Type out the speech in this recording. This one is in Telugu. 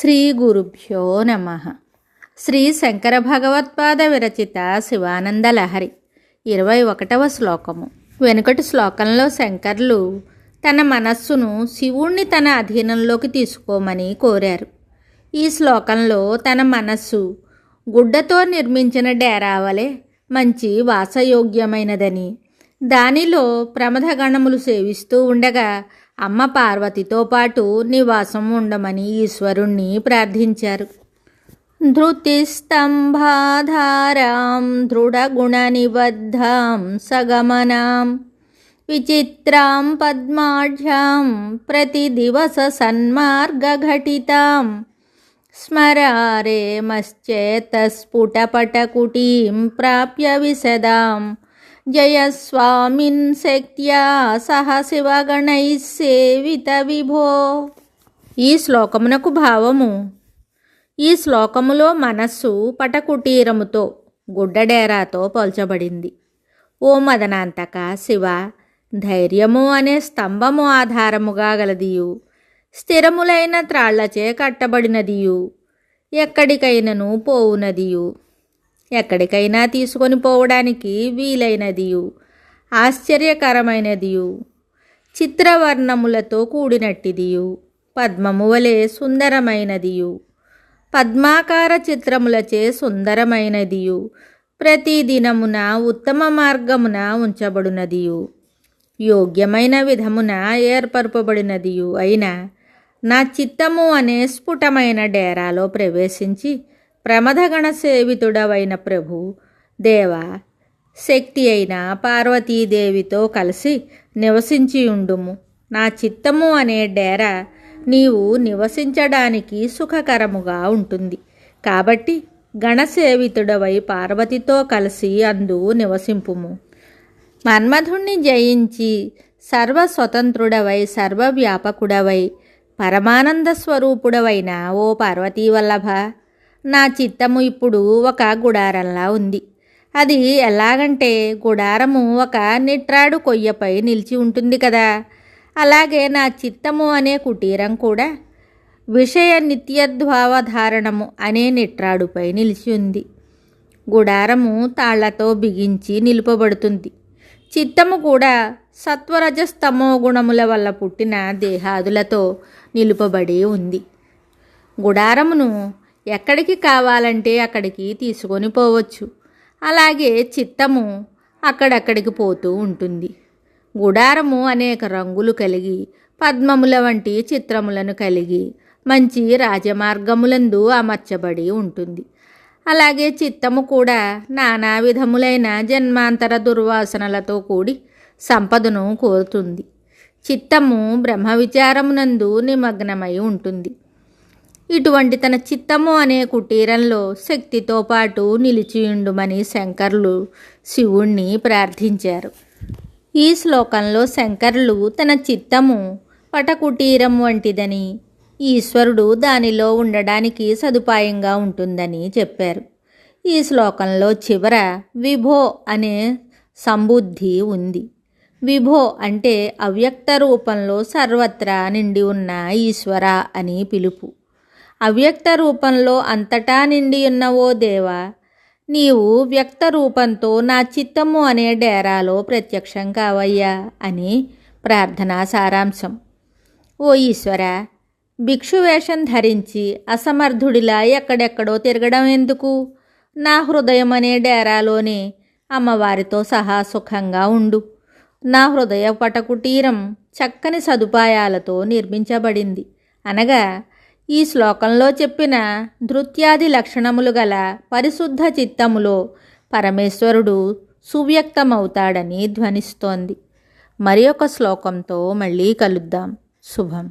శ్రీ గురుభ్యో నమః. శ్రీ శంకర భగవత్పాద విరచిత శివానంద లహరి 21వ శ్లోకము. వెనుకటి శ్లోకంలో శంకర్లు తన మనస్సును శివుణ్ణి తన అధీనంలోకి తీసుకోమని కోరారు. ఈ శ్లోకంలో తన మనస్సు గుడ్డతో నిర్మించిన డేరావలే మంచి వాసయోగ్యమైనదని, దానిలో ప్రమథగణములు సేవిస్తూ ఉండగా అమ్మ పార్వతితో పాటు నివాసం ఉండమని ఈశ్వరుణ్ణి ప్రార్థించారు. ధృతిస్తంభాధారాం దృఢగుణనిబద్ధాం సగమనాం విచిత్రాం పద్మాఢ్యాం ప్రతిదివస సన్మార్గఘటితాం స్మరారేమశ్చేతస్ఫుటపటకుటీం ప్రాప్య విశదాం జయస్వామిన్ శక్త్యా సహ శివగణైః సేవిత విభో. ఈ శ్లోకమునకు భావము: ఈ శ్లోకములో మనస్సు పటకుటీరముతో గుడ్డడేరాతో పోల్చబడింది. ఓ మదనాంతక శివ, ధైర్యము అనే స్తంభము ఆధారముగా గలదియు, స్థిరములైన త్రాళ్లచే కట్టబడినదియు, ఎక్కడికైనను పోవునదియు, ఎక్కడికైనా తీసుకొని పోవడానికి వీలైనదియు, ఆశ్చర్యకరమైనదియు, చిత్రవర్ణములతో కూడినట్టిదియు, పద్మము వలె సుందరమైనదియు, పద్మాకార చిత్రములచే సుందరమైనదియు, ప్రతిదినమున ఉత్తమ మార్గమున ఉంచబడినదియు, యోగ్యమైన విధమున ఏర్పరపబడినదియు అయిన నా చిత్తము అనే స్ఫుటమైన డేరాలో ప్రవేశించి ప్రమథగణ సేవితుడవైన ప్రభు దేవ, శక్తి అయిన పార్వతీదేవితో కలిసి నివసించియుండుము. నా చిత్తము అనే డేరా నీవు నివసించడానికి సుఖకరముగా ఉంటుంది. కాబట్టి గణసేవితుడవై పార్వతితో కలిసి అందు నివసింపుము. మన్మధుణ్ణి జయించి సర్వస్వతంత్రుడవై సర్వవ్యాపకుడవై పరమానంద స్వరూపుడవైన ఓ పార్వతీ వల్లభ, నా చిత్తము ఇప్పుడు ఒక గుడారంలా ఉంది. అది ఎలాగంటే, గుడారము ఒక నిట్రాడు కొయ్యపై నిలిచి ఉంటుంది కదా, అలాగే నా చిత్తము అనే కుటీరం కూడా విషయ నిత్యద్భావధారణము అనే నిట్రాడుపై నిలిచి ఉంది. గుడారము తాళ్లతో బిగించి నిలుపబడుతుంది. చిత్తము కూడా సత్వరజస్తమో గుణముల వల్ల పుట్టిన దేహాదులతో నిలుపబడి ఉంది. గుడారమును ఎక్కడికి కావాలంటే అక్కడికి తీసుకొని పోవచ్చు. అలాగే చిత్తము అక్కడక్కడికి పోతూ ఉంటుంది. గుడారము అనేక రంగులు కలిగి, పద్మముల వంటి చిత్రములను కలిగి, మంచి రాజమార్గములందు అమర్చబడి ఉంటుంది. అలాగే చిత్తము కూడా నానా విధములైన జన్మాంతర దుర్వాసనలతో కూడి సంపదను కోరుతుంది. చిత్తము బ్రహ్మ విచారమునందు నిమగ్నమై ఉంటుంది. ఇటువంటి తన చిత్తము అనే కుటీరంలో శక్తితో పాటు నిలిచియుండుమని శంకరులు శివుణ్ణి ప్రార్థించారు. ఈ శ్లోకంలో శంకరులు తన చిత్తము పటకుటీరం వంటిదని, ఈశ్వరుడు దానిలో ఉండడానికి సదుపాయంగా ఉంటుందని చెప్పారు. ఈ శ్లోకంలో చివర విభో అనే సంబుద్ధి ఉంది. విభో అంటే అవ్యక్త రూపంలో సర్వత్రా నిండి ఉన్న ఈశ్వర అని పిలుపు. అవ్యక్త రూపంలో అంతటా నిండి ఉన్న ఓ దేవా, నీవు వ్యక్త రూపంతో నా చిత్తము అనే డేరాలో ప్రత్యక్షం కావయ్యా అని ప్రార్థనా సారాంశం. ఓ ఈశ్వర, భిక్షువేషం ధరించి అసమర్థుడిలా ఎక్కడెక్కడో తిరగడం ఎందుకు? నా హృదయం అనే డేరాలోనే అమ్మవారితో సహా సుఖంగా ఉండు. నా హృదయ పటకుటీరం చక్కని సదుపాయాలతో నిర్మించబడింది అనగా, ఈ శ్లోకంలో చెప్పిన ధృత్యాది లక్షణములు గల పరిశుద్ధ చిత్తములో పరమేశ్వరుడు సువ్యక్తమవుతాడని ధ్వనిస్తోంది. మరి ఒక శ్లోకంతో మళ్ళీ కలుద్దాం. శుభం.